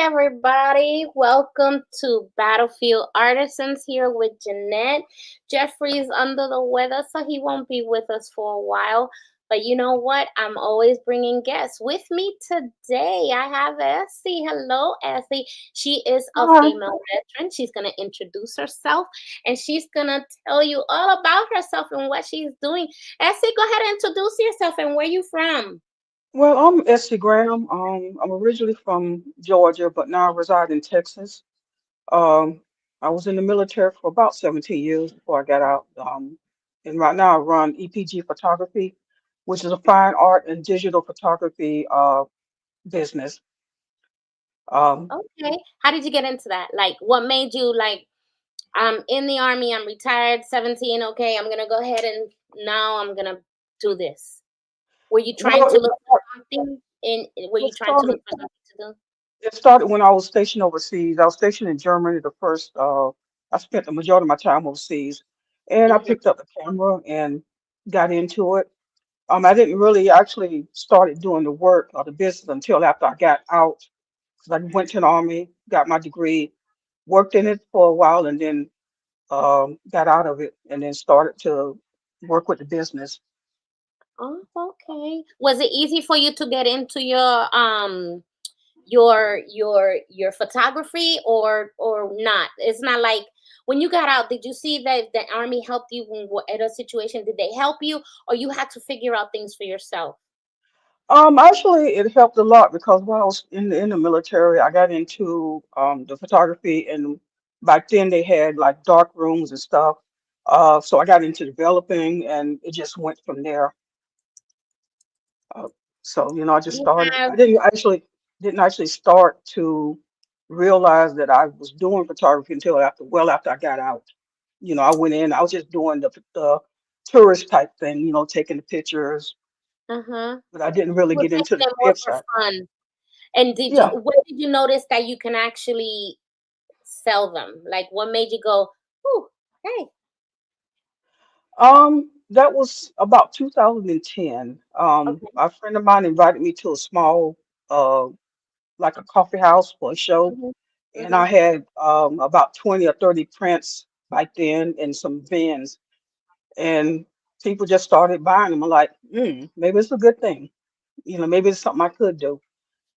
everybody. Welcome to Battlefield Artisans here with Jeanette. Jeffrey's under the weather, so he won't be with us for a while. But you know what? I'm always bringing guests. With me today, I have Essie. Hello, Essie. She is a Hi. female veteran. She's going to introduce herself and she's going to tell you all about herself and what she's doing. Essie, go ahead and introduce yourself and where you from. Well, I'm Essie Graham. I'm originally from Georgia, but now I reside in Texas. Um, I was in the military for about 17 years before I got out. And right now I run EPG photography, which is a fine art and digital photography business. Um, Okay. How did you get into that? Like, what made you like, I'm in the army, I'm retired, 17, okay, I'm gonna go ahead and now I'm gonna do this. Were you trying well, to look for something were it you trying to started look for something to do? it started when I was stationed overseas. I was stationed in Germany the first. I spent the majority of my time overseas, and I Hmm. picked up the camera and got into it. I didn't really actually started doing the work or the business until after I got out. 'Cause I went to the army, got my degree, worked in it for a while, and then got out of it, and then started to work with the business. Oh, okay. Was it easy for you to get into your photography or not? It's not like when you got out, did you see that the army helped you at a situation? Did they help you or you had to figure out things for yourself? Actually, it helped a lot because when I was in the military, I got into the photography, and back then they had like dark rooms and stuff. So I got into developing, and it just went from there. Uh, so I just You started. have I didn't actually start to realize that I was doing photography until after I got out. I went in. I was just doing the tourist type thing. Taking the pictures, uh-huh. but I didn't really You were get into taking the it more creative for side. fun. And Yeah. when did you notice that you can actually sell them? Like what made you go, "Ooh, hey." That was about 2010. Okay. A friend of mine invited me to a small, uh, like a coffee house for a show, Mhm. and I Mhm. had about 20 or 30 prints back then and some vins, and people just started buying them. I'm like, maybe it's a good thing. Maybe it's something I could do.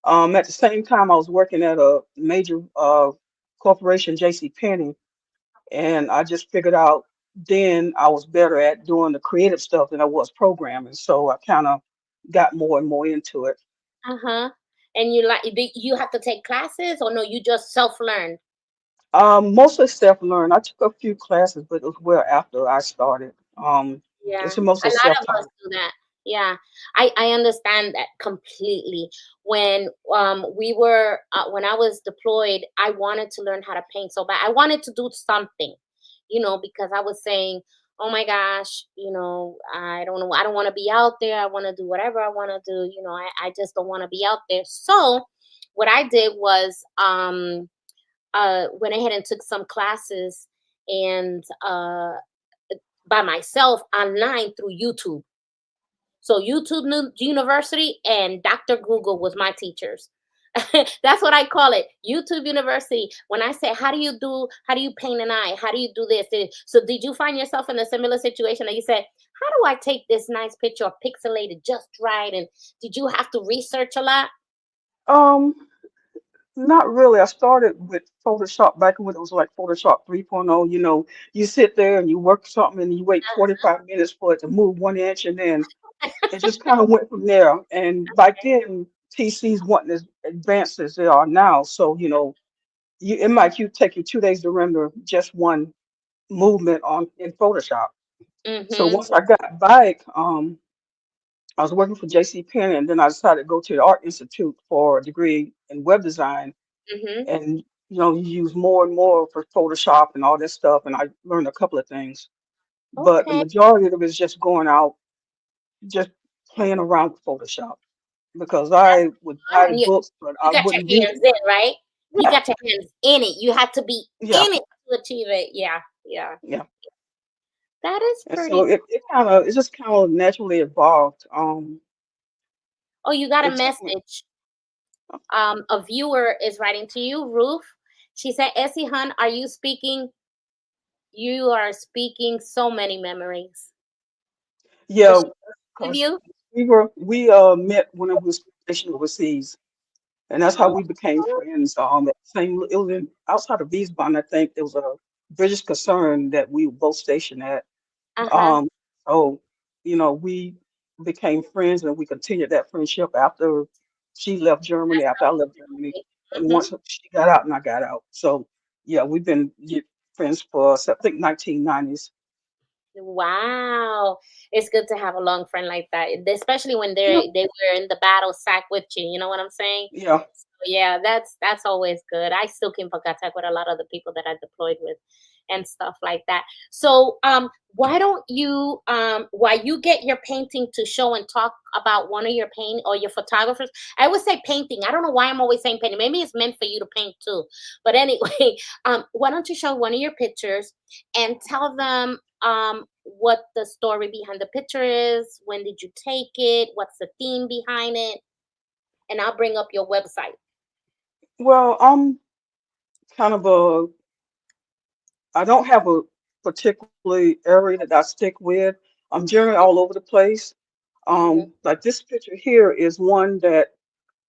At the same time, I was working at a major corporation, J.C. Penney, and I just figured out then I was better at doing the creative stuff than I was programming. So I kind of got more and more into it. Uh-huh. And you like do you have to take classes or no, you just self-learn? Mostly self-learned. I took a few classes, but it was well after I started. Yeah, It's mostly a lot of us self-taught. do that. Yeah, I understand that completely. When I was deployed, I wanted to learn how to paint so bad. I wanted to do something, because I was saying, "Oh my gosh, I don't know, I don't want to be out there. I want to do whatever I want to do. I just don't want to be out there." So, what I did was went ahead and took some classes and by myself online through YouTube. So University and Dr. Google was my teachers. That's what I call it. YouTube University. When I say how do you paint an eye? How do you do this? So did you find yourself in a similar situation that you said, how do I take this nice picture or pixelate it just right? And did you have to research a lot? Um, Not really. I started with Photoshop back when it was like Photoshop 3.0. You sit there and you work something and you wait 45 minutes for it to move 1 inch, and then it just kind of went from there. And back then, PCs weren't as advanced as they are now. So, it might take you 2 days to render just one movement on in Photoshop. So Mm-hmm. once I got back, I was working for J.C. Penney, and then I decided to go to the Art Institute for a degree in web design. Mm-hmm. And you use more and more for Photoshop and all that stuff. And I learned a couple of things, but the Okay. majority of it is just going out, just playing around with Photoshop because That's I would buy the fun. books, but You I got wouldn't your use hands them. in, right? You Yeah, got your hands in it. You had to be yeah, in it to achieve it. Yeah, yeah. yeah. That is And so pretty it just kind of naturally evolved. Oh, you got a It took me. message. A viewer is writing to you, Ruth. She said, Essie Hun, are you speaking? You are speaking so many memories. Did Yeah, she give because you? we met when I was stationed overseas, and that's how Oh, we became friends. At the same it was outside of Wiesbaden, I think there was a British concern that we were both stationed at. uh-huh. Um, so we became friends, and we continued that friendship after she left Germany, after I left Germany, and Hmm. once she got out and I got out. So yeah, we've been friends for I think 1990s. Wow. It's good to have a long friend like that, especially when Yeah, they were in the battle sack with you. You know what I'm saying? yeah. So yeah, that's always good. I still keep in contact with a lot of the people that I deployed with and stuff like that. So why don't you while you get your painting to show and talk about one of your paint or your photographers, I would say painting. I don't know why I'm always saying painting. Maybe it's meant for you to paint too. But anyway, why don't you show one of your pictures and tell them what the story behind the picture is, when did you take it, what's the theme behind it, and I'll bring up your website. Well, I'm kind of a I don't have a particularly area that I stick with. I'm generally all over the place. Mhm, Like this picture here is one that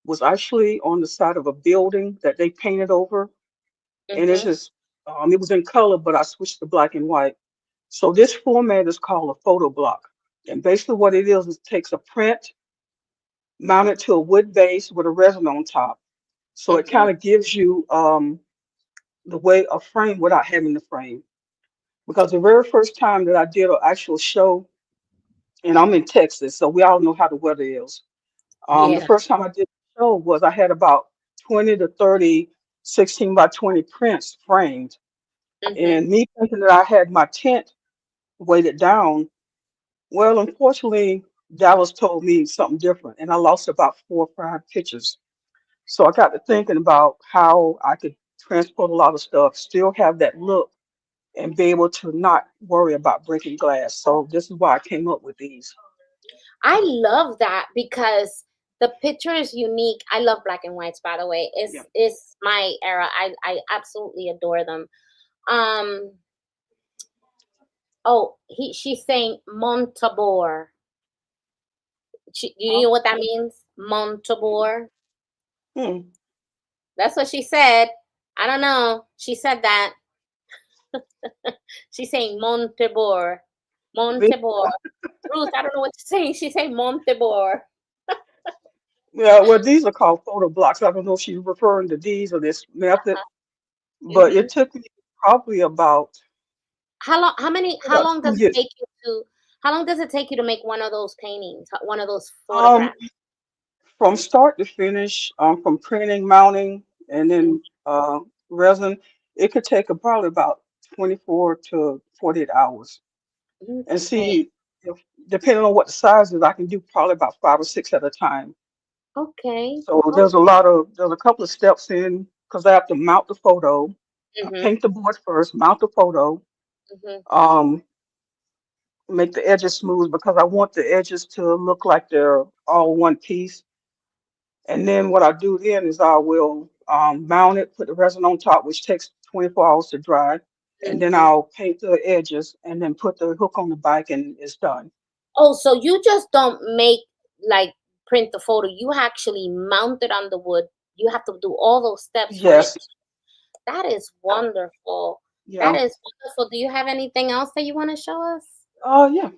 was actually on the side of a building that they painted over, and it's mhm, just it was in color, but I switched to black and white. So this format is called a photo block, and basically what it is it takes a print mounted to a wood base with a resin on top. So it mhm, kind of gives you the way a frame without having the frame. Because the very first time that I did an actual show, and I'm in Texas, so we all know how the weather is. The yeah, first time I did the show was I had about 20 to 30 16 by 20 prints framed. mhm. And me thinking that I had my tent weighted down, well, unfortunately, Dallas told me something different, and I lost about 4 or 5 pictures. So I got to thinking about how I could transport a lot of stuff, still have that look, and be able to not worry about breaking glass. So this is why I came up with these. I love that because the picture is unique. I love black and whites, by the way. Yeah. It's my era. I absolutely adore them. Um, oh, she's saying Montabor. You know what that means? Montabor. Hmm. That's what she said. I don't know. She said that. She's saying Montebor. Me- Montebor. Ruth, I don't know what you're saying. She's saying Montebor. Yeah, well, these are called photo blocks. I don't know if she's referring to these or this method, but Hmm. it took me probably How long? How many? How about long two does it years. take you to? How long does it take you to make one of those paintings? One of those Um, photographs? from start to finish, from printing, mounting, and Mm. then resin, it could take probably about 24 to 48 hours. And Okay. see, if, depending on what the size is, I can do probably about 5 or 6 at a time. Okay. So Okay. there's a couple of steps in because I have to mount the photo. I Mhm. paint the board first, mount the photo, Mhm. um, make the edges smooth because I want the edges to look like they're all one piece. And then what I do then is I will mount it, put the resin on top, which takes 24 hours to dry. And then Mhm. I'll paint the edges and then put the hook on the bike and it's done. Oh, so you just don't make like print the photo. You actually mount it on the wood. You have to do all those steps for it. Yes. That is wonderful. That Yeah. is wonderful. Do you have anything else that you want to show us? Yeah.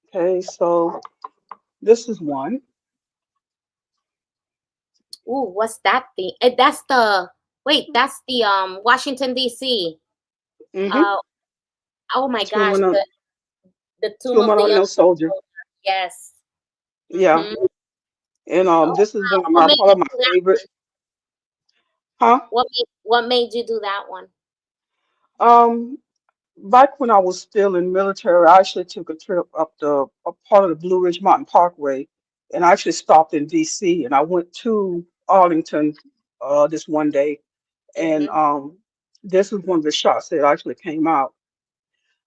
Okay. So this is one. Ooh, what's that thing? That's the wait. That's the Washington D.C. Mm-hmm. Uh oh my Two gosh, minute, the Tomb two of minute the Young unknown soldier. Soldier. Yes. Yeah. Mm-hmm. And Oh, this is one of what my made probably you my do that favorites. one? Huh? What made you do that one? Um, Back when I was still in military, I actually took a trip up a part of the Blue Ridge Mountain Parkway, and I actually stopped in D.C. and I went to Arlington this one day, and Mm-hmm. this is one of the shots that actually came out.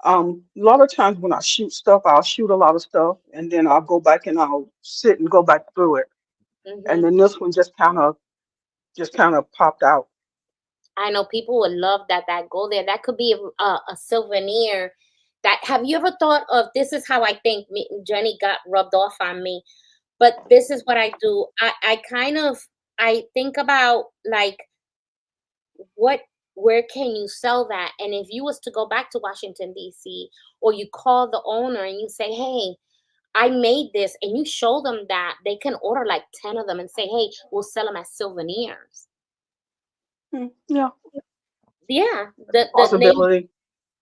A lot of times when I shoot stuff, I'll shoot a lot of stuff, and then I'll go back and I'll sit and go back through it. And Mm-hmm. then this one just kind of just kind of popped out. I know people would love that. That go there. That could be a souvenir. That have you ever thought of? This is how I think Jenny got rubbed off on me. But this is what I do. I kind of I think about like what where can you sell that? And if you was to go back to Washington D.C. or you call the owner and you say, "Hey, I made this," and you show them that, they can order like 10 of them and say, "Hey, we'll sell them as souvenirs." Yeah, Yeah, the name. possibility.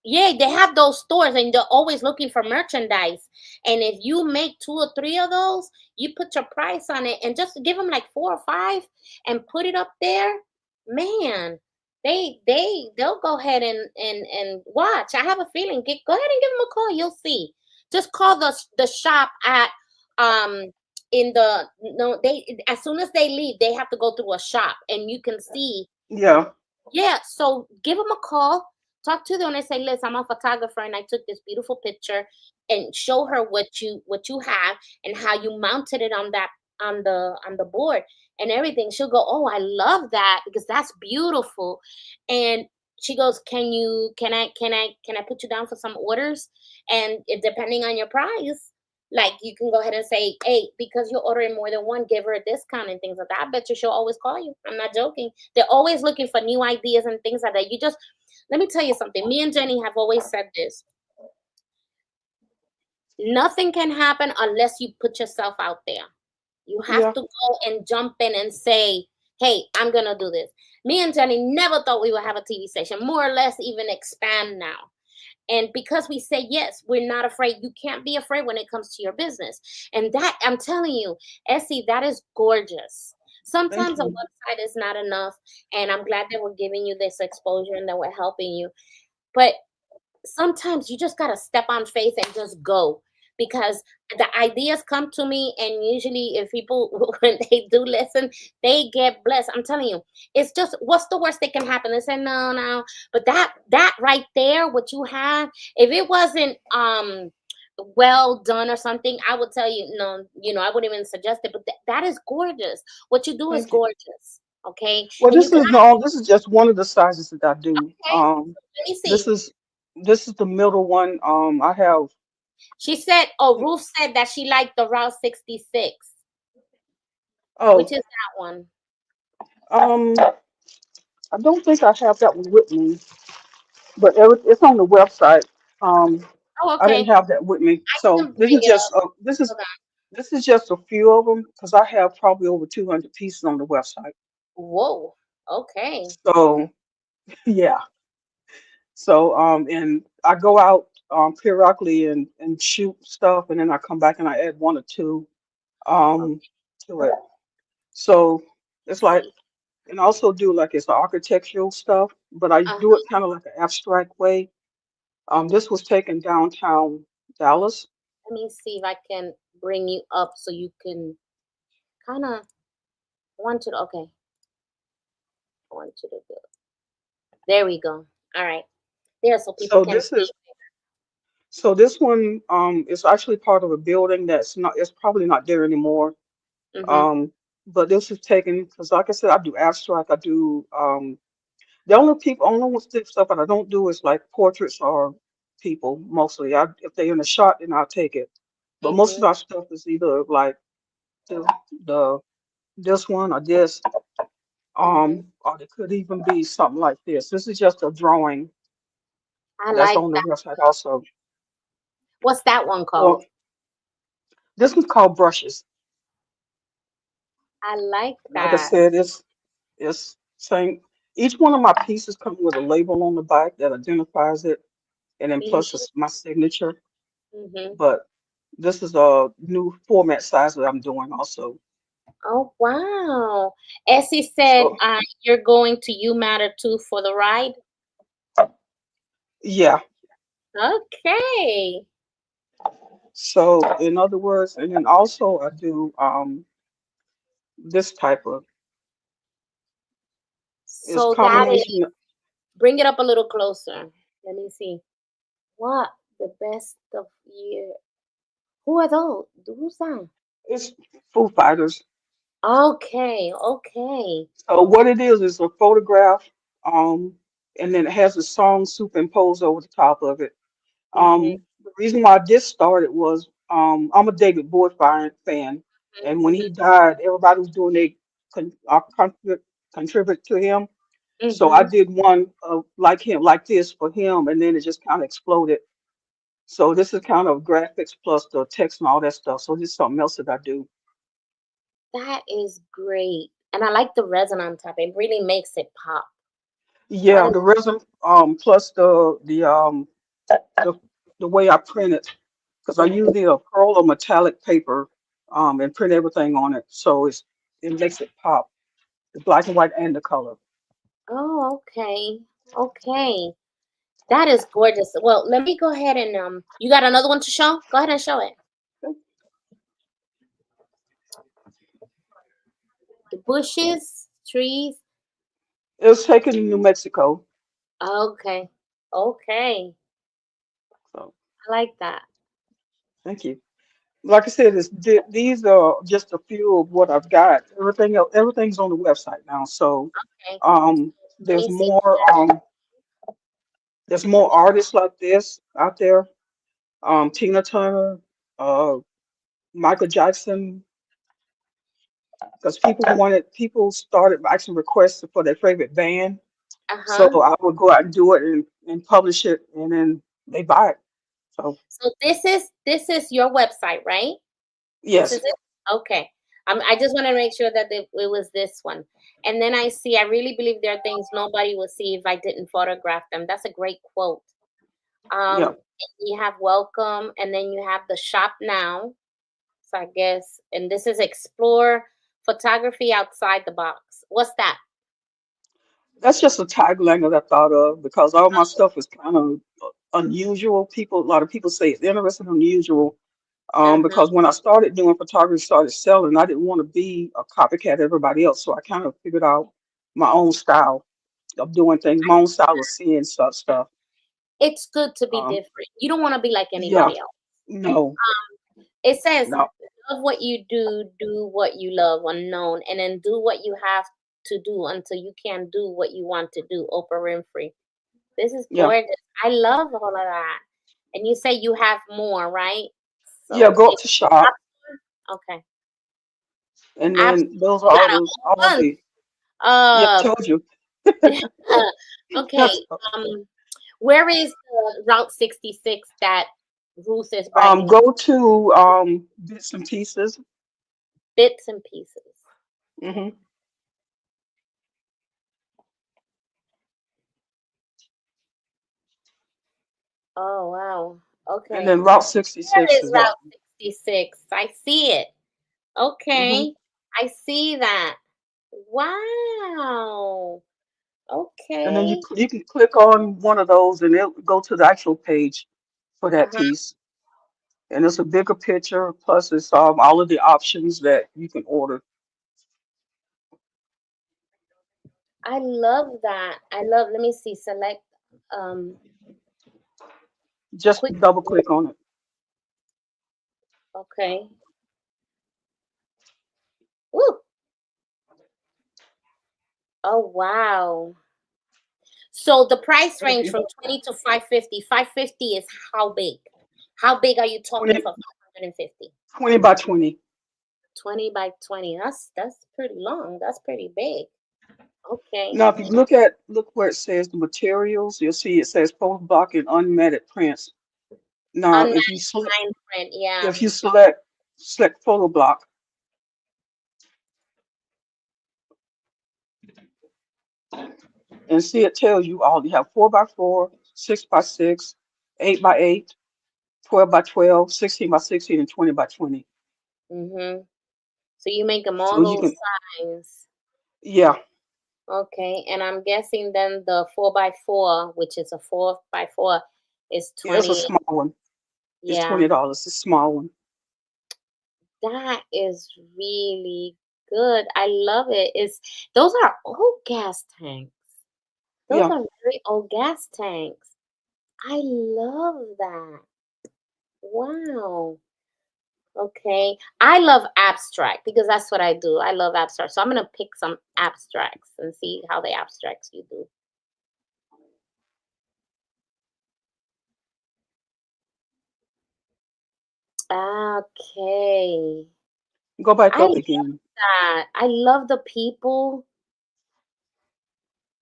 Yeah, they have those stores and they're always looking for merchandise. And if you make two or three of those, you put your price on it and just give them like four or five and put it up there. Man, they'll go ahead and watch. I have a feeling. Go ahead and give them a call. You'll see. Just call the shop at um in the no they as soon as they leave, they have to go through a shop and you can see. Yeah. Yeah, so give them a call, talk to them, and say, "Listen, I'm a photographer, and I took this beautiful picture," and show her what you have and how you mounted it on that on the board and everything. She'll go, "Oh, I love that because that's beautiful," and she goes, "Can I put you down for some orders?" And depending on your price. Like you can go ahead and say, "Hey, because you're ordering more than one, give her a discount and things like that." I bet you she'll always call you. I'm not joking. They're always looking for new ideas and things like that. You just let me tell you something. Me and Jenny have always said this. Nothing can happen unless you put yourself out there. You have Yeah. to go and jump in and say, "Hey, I'm gonna do this." Me and Jenny never thought we would have a TV station, more or less even expand now. And because we say yes, we're not afraid. You can't be afraid when it comes to your business. And that, I'm telling you, Essie, that is gorgeous. Thank Sometimes a you. website is not enough. And I'm glad that we're giving you this exposure and that we're helping you. But sometimes you just got to step on faith and just go, because the ideas come to me, and usually if people when they do listen, they get blessed. I'm telling you, it's just, what's the worst that can happen? They say no, no. But that right there, what you have, if it wasn't well done or something, I would tell you no, I wouldn't even suggest it. But that is gorgeous. What you do is Thank you. gorgeous. Okay. Well, And you this can is no, this is just one of the sizes that I do. okay, let me This see. is this is the middle one. I have. She said, oh, Ruth said that she liked the Route 66. Which Oh, is that one? um, I don't think I have that one with me, but it's on the website. Um, Oh, I didn't okay. have that with me, I so can bring it up. Hold on. this is just a few of them because I have probably over 200 pieces on the website. Whoa. Okay. So yeah, so and I go out periodically and shoot stuff, and then I come back and I add one or two um to it. So it's Let's like, see. and also do like it's architectural stuff, but I do it Uh-huh. kind of like an abstract way. This was taken downtown Dallas. Let me see if I can bring you up so you can kind of want you to, okay. I want you to do it. There we go. All right. There, so people So can this is see. so this one is actually part of a building that's not, it's probably not there anymore. Mm-hmm. Um, but this is taken because, like I said, I do abstract. I do the only stuff that I don't do is like portraits or people mostly. If they're in a shot, then I'll take it. But most Mm-hmm. of our stuff is either like the the this one or this, Mm-hmm. or it could even be something like this. This is just a drawing I that's like on the that. website also. What's that one called? Well, this one's called brushes. I like Like I that. said, it's saying each one of my pieces comes with a label on the back that identifies it, and then plus Mm-hmm. my signature. Mm-hmm. But this is a new format size that I'm doing also. Oh, wow. Essie said, So you're going to You Matter too for the ride. yeah. Okay. So in other words, and then also I do this type of, it's So that is, combination. bring it up a little closer. Let me see. What the best of year? Who are those? Who's that? It's Foo Fighters. Okay, okay. So what it is a photograph, um, and then it has a song superimposed over the top of it. Mhm. The reason why this started was I'm a David Bowie fan, and when he died, everybody was doing they contribute to him. So I Mhm. did one like him, like this for him, and then it just kind of exploded. So this is kind of graphics plus the text and all that stuff. So this is something else that I do. That is great. And I like the resonance of it. It really makes it pop. That Yeah, is the resin plus the the way I print it, because I use mhm. the pearl or metallic paper and print everything on it, so it makes it pop, the black and white and the color. Oh, okay. Okay. That is gorgeous. Well, let me go ahead and you got another one to show? Go ahead and show it. The bushes, trees. It was taken in New Mexico, Okay. Okay. so I like that. thank you. Like I said, these are just a few of what I've got. Everything else, everything's on the website now, so Okay. um, Let there's me see. more artists like this out there. Tina Turner, uh, Michael Jackson, because people started actually requesting for their favorite band. So Uh-huh. I would go out and do it and publish it, and then they buy it. So So this is your website, right? This is yes, it? Okay. I just want to make sure that it was this one. And then I see, I really believe there are things nobody will see if I didn't photograph them. That's a great quote. yeah, You have welcome, and then you have the shop now. So I guess, and this is explore photography outside the box. What's that? that's just a tagline that I thought of because all my stuff is kind of unusual. A lot of people say it's interesting, unusual. Uh-huh. Because when I started doing photography, started selling, I didn't want to be a copycat of everybody else. So I kind of figured out my own style of doing things, my own style of seeing stuff. It's good to be Um, different. You don't want to be like yeah, anybody else. no, It says, no, love what you do what you love, unknown, and then do what you have to do until you can do what you want to do. Oprah Winfrey. This is yeah, gorgeous. I love all of that. And you say you have more, right? yeah. So Go up it's to shop, okay. and then Absolutely. those are You got a all whole bunch. the. Yeah, I Uh, told you. okay. That's Um, where is the Route 66 that Ruth is bragging of? go to bits and pieces. Bits and pieces. Hmm. Oh wow. And Okay. then Route Where 66 is is that. Route 66? I see it. Hmm. Okay. I see that. Wow. And then Okay. you can click on one of those and it'll go to the actual page for that Uh-huh. piece. And it's a bigger picture, plus it's all of the options that you can order. I love that. I love, let me see, select um Just quick. double click on it. Okay. Woo. Oh wow. So the price Thank range you. from 20 to 550. 550 is how big? How big are you talking 20, for 550? 20 by 20. 20 by 20. That's pretty long. That's pretty big. Okay. Now, if you look where it says the materials, you'll see it says photo block and unmatted prints. Now, Unmatched fine print. Yeah. if you select photo block and see it tells you all you have 4 by 4, 6 by 6, 8 by 8, 12 by 12, 16 by 16, and 20 by 20. Mhm. So you make them all So you those can, size. yeah, Okay. And I'm guessing then the 4 by 4, which is a 4 by 4, is yeah, it's a 20. small one. It's Yeah. $20. It's a small one. That is really good. I love it. It's those are old gas tanks. Those Yeah, are very old gas tanks. I love that. Wow. Okay. I love abstract because that's what I do. I love abstract. So I'm gonna pick some abstracts and see how the abstracts you do. Okay. Go back I up love again. that. I love the people.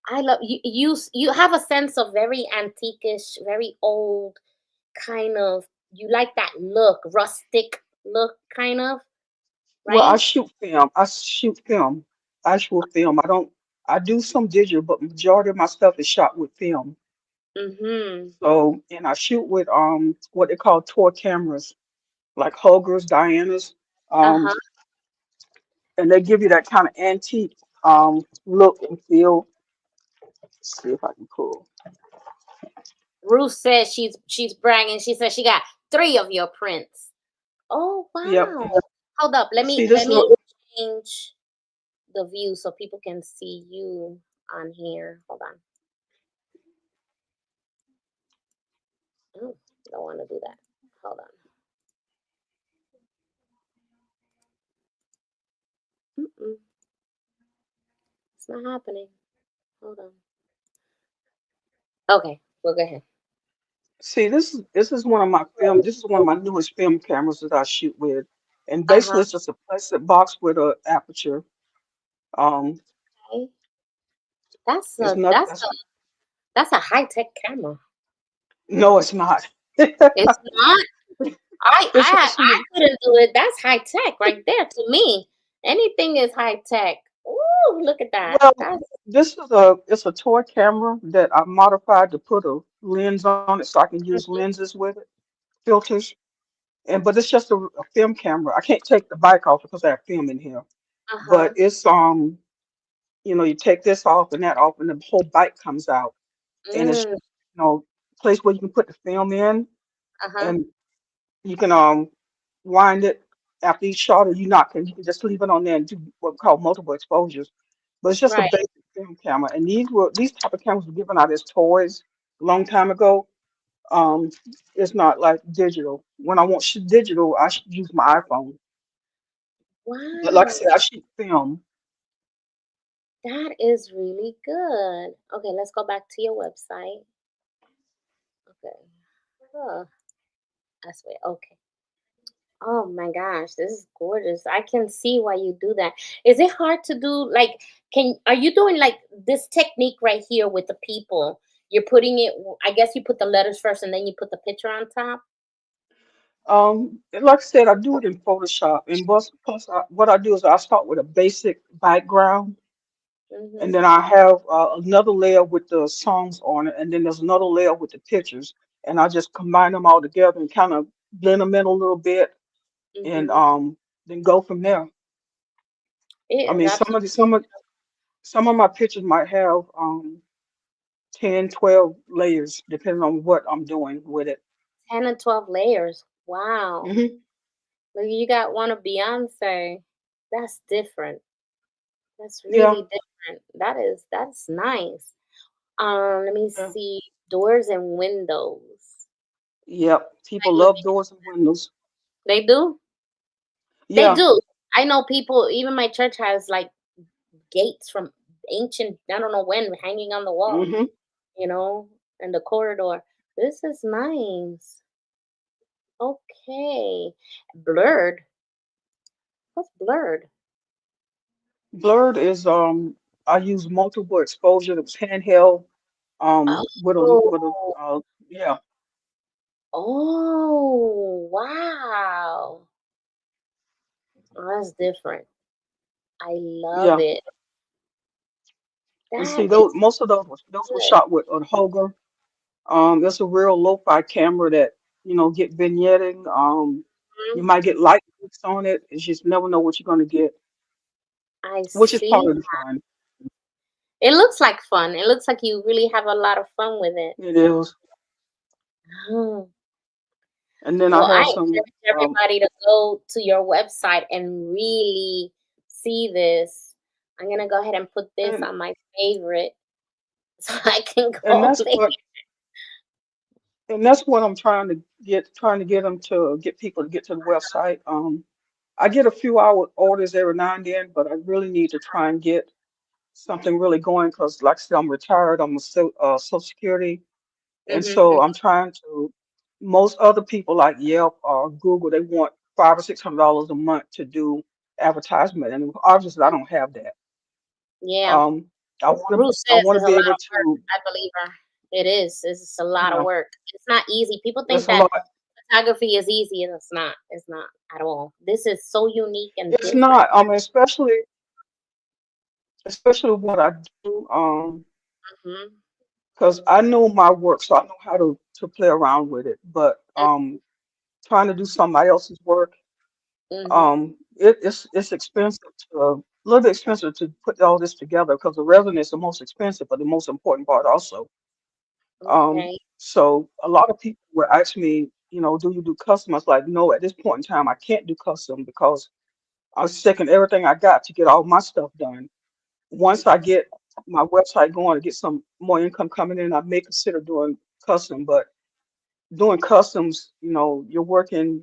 I love you. You have a sense of very antiquish, very old kind of. You like that look, rustic look, kind of, Well, I right? shoot film. I shoot film, actual film. I don't. I do some digital, but majority of my stuff is shot with film. Mm-hmm. So, and I shoot with what they call toy cameras, like Hoger's, Diana's, um, Uh-huh. and they give you that kind of antique look and feel. Let's see if I can pull. Ruth says she's bragging. She says she got 3 of your prints. Oh Yep. wow. Hold up. Let me See, this let is a, me change the view so people can see you on here. Hold on. Oh, don't want to do that. Hold on. Mm-mm, it's not happening. Hold on. Okay, well go ahead. see this is one of my film. This is one of my newest film cameras that I shoot with, and Uh-huh. basically it's just a plastic box with a aperture. Um, Okay. That's it's a not. that's a that's a high-tech camera. No, it's not. It's not. I It's I I actually couldn't do it. That's high tech right there to me. Anything is high tech. Ooh, look at that. well, That's this is a toy camera that I modified to put a lens on it so I can use lenses with it, filters, and but it's just a film camera. I can't take the back off because I have film in here. But uh-huh. it's you take this off and that off, and the whole bite comes out, and it's Mm, place where you can put the film in, uh-huh. and you can wind it after each shot, or you can just leave it on there and do what we call multiple exposures. But it's just a Right. basic film camera, and these type of cameras were given out as toys a long time ago. Um, it's not like digital. When I want shoot digital, I should use my iPhone. But like I Wow. said, I shoot film. That is really good. Okay, let's go back to your website. Okay. Oh, that's way. Okay. Oh my gosh, this is gorgeous. I can see why you do that. Is it hard to do like can are you doing like this technique right here with the people? You're putting it I guess you put the letters first and then you put the picture on top? And like I said, I do it in Photoshop, and plus what I do is I start with a basic background, and Mhm. then I have another layer with the songs on it, and then there's another layer with the pictures, and I just combine them all together and kind of blend them in a little bit, and Mhm. then go from there. It I is mean, absolutely some of my pictures might have 10, 12 layers, depending on what I'm doing with it. 10 and 12 layers. Wow. Hmm. Look, you got one of Beyonce. That's different. That's Yeah, really different. That's nice. Let me yeah, see. Doors and windows. yep. People Like look, love doors and windows. they do. They Yeah. do. I know people, even my church has like gates from ancient, I don't know when, hanging on the wall, Hmm. you know, in the corridor. This is nice. Okay. Blurred. What's blurred? Blurred is I use multiple exposure. It was handheld with a Oh, yeah, oh, wow. Oh, that's different. I love yeah. it. And That see those is most of those were good. shot with a Hoger. It's a real lo-fi camera that get vignetting. Mhm. You might get light clicks on it. You just never know what you're gonna get, I which is part see. of the fun. It looks like fun. It looks like you really have a lot of fun with it. It is. Oh. And then I Well, I have some encourage everybody to go to your website and really see this. I'm gonna go ahead and put this and on my favorite so I can and go that's later. what and that's what I'm trying to get them to get people to get to the website. I get a few hour orders every now and then, but I really need to try and get something really going because, like I said, I'm retired. I'm a Social Security, and so I'm Mm-hmm. trying to. Most other people like Yelp or Google, they want $500 or $600 a month to do advertisement, and obviously I don't have that. Yeah. Um, Ruth I says want to it's a be lot able of work. to. I believe her. It is. It's a lot of Yeah, work. It's not easy. People think it's a that lot. photography is easy, and it's not. It's not at all. This is so unique and It's different. not. Especially what I do. Mm-hmm. Because I know my work, so I know how to play around with it. But trying to do somebody else's work, Mm-hmm. it's expensive a little bit expensive to put all this together because the resin is the most expensive, but the most important part also. Okay. So a lot of people were asking me, do you do custom? I was like, no, at this point in time, I can't do custom because I was taking everything I got to get all my stuff done. Once I get my website going to get some more income coming in, I may consider doing custom. But doing customs, you're working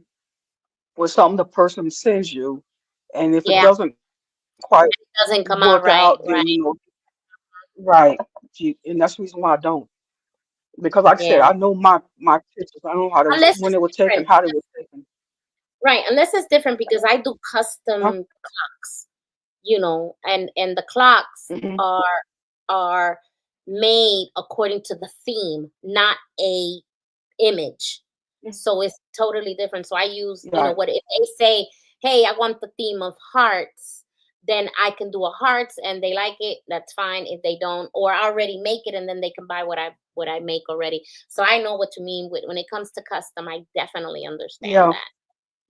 with something the person sends you, and if it Yeah. doesn't quite It doesn't come out work right. out, then Right. right, and that's the reason why I don't. Because like I said, Yeah. I know my pictures. I know how they was Unless when they it's were taken, different. how they were taken. Right. Unless it's different because I do Huh? custom clocks, and the clocks Hmm. are made according to the theme, not a image. So it's totally different. So I use, Right. what if they say, "Hey, I want the theme of hearts," then I can do a hearts and they like it, that's fine. If they don't, or I already make it and then they can buy what I make already. So I know what you mean with when it comes to custom. I definitely understand Yeah. that.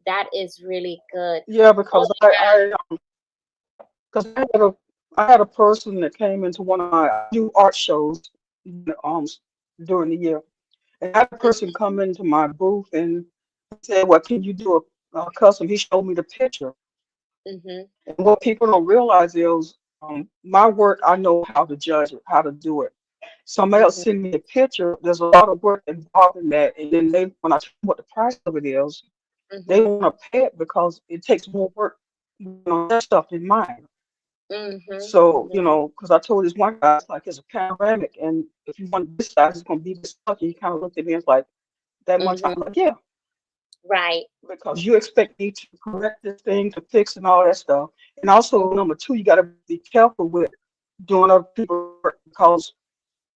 That is really good. Yeah. Oh Because my because I had a person that came into one of my I do art shows um during the year, and I had a God. person come into my booth and he said, "Well, can you do a custom?" He showed me the picture, Mhm. and what people don't realize is my work. I know how to judge it, how to do it. Somebody else Mhm. send me a picture. There's a lot of work involved in that, and then when I tell them what the price of it is, they Mhm. want to pay it because it takes more work on their stuff than mine. Mhm. So, Yeah. because I told this one guy, it's like it's a panoramic, and if you want this size, it's going to be this stuff. And he kind of looked at me and was like, that much. I'm Mhm. like, yeah, Right. because you expect me to correct this thing, to fix and all that stuff. And also, Mhm. number two, you got to be careful with doing other people's work because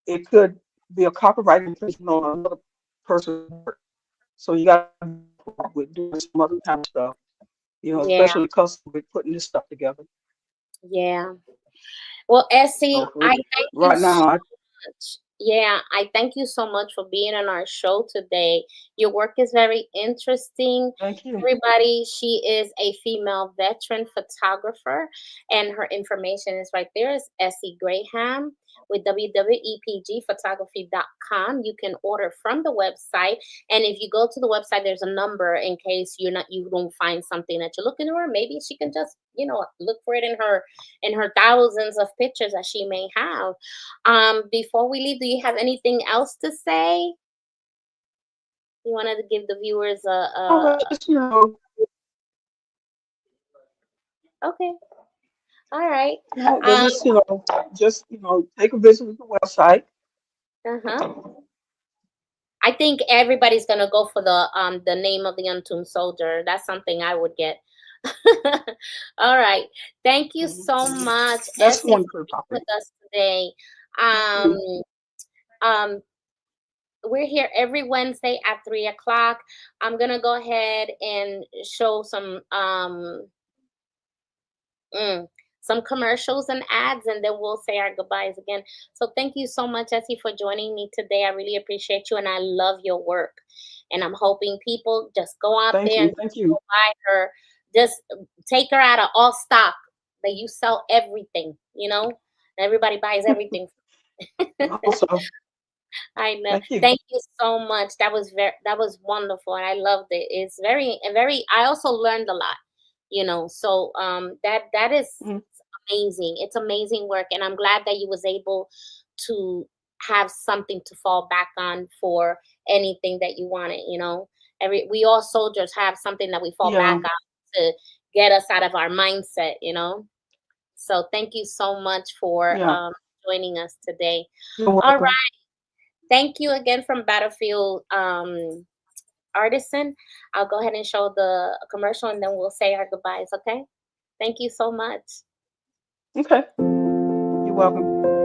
it could be a copyright infringement on another person's work. So you got to be careful with doing some other kind of stuff, Yeah. especially because we're putting this stuff together. Yeah. Well, Essie, So I thank you right so now, much. Yeah, I thank you so much for being on our show today. Your work is very interesting. thank you. Everybody, she is a female veteran photographer, and her information is right there. It's Essie Graham with www.epgphotography.com. You can order from the website, and if you go to the website, there's a number in case you don't find something that you're looking for. Maybe she can just look for it in her thousands of pictures that she may have. Before we leave, do you have anything else to say? You wanted to give the viewers Oh, just, okay, all right. no, they Um, just take a visit to the website. uh-huh. I think everybody's gonna go for the name of the Untombed Soldier. That's something I would get. All right. Thank you Mhm. so much, That's Essie, one for good being topic. with us today. Thank Um, you. um, we're here every Wednesday at 3 o'clock. I'm gonna go ahead and show mm, some commercials and ads, and then we'll say our goodbyes again. So thank you so much, Essie, for joining me today. I really appreciate you, and I love your work. And I'm hoping people just go out Thank there you. and Thank go you. buy her. Just take her out of all stock. That you sell everything. Everybody buys everything. Also, I know. thank you. Thank you so much. That was wonderful, and I loved it. It's very. I also learned a lot. So that is Mhm. amazing. It's amazing work, and I'm glad that you was able to. have something to fall back on for anything that you wanted, you know. We all soldiers have something that we fall back Yeah. on to get us out of our mindset, you know. So thank you so much for Yeah. joining us today. You're All welcome. right. Thank you again from Battlefield Artisan. I'll go ahead and show the commercial and then we'll say our goodbyes, okay? Thank you so much. Okay. You're welcome.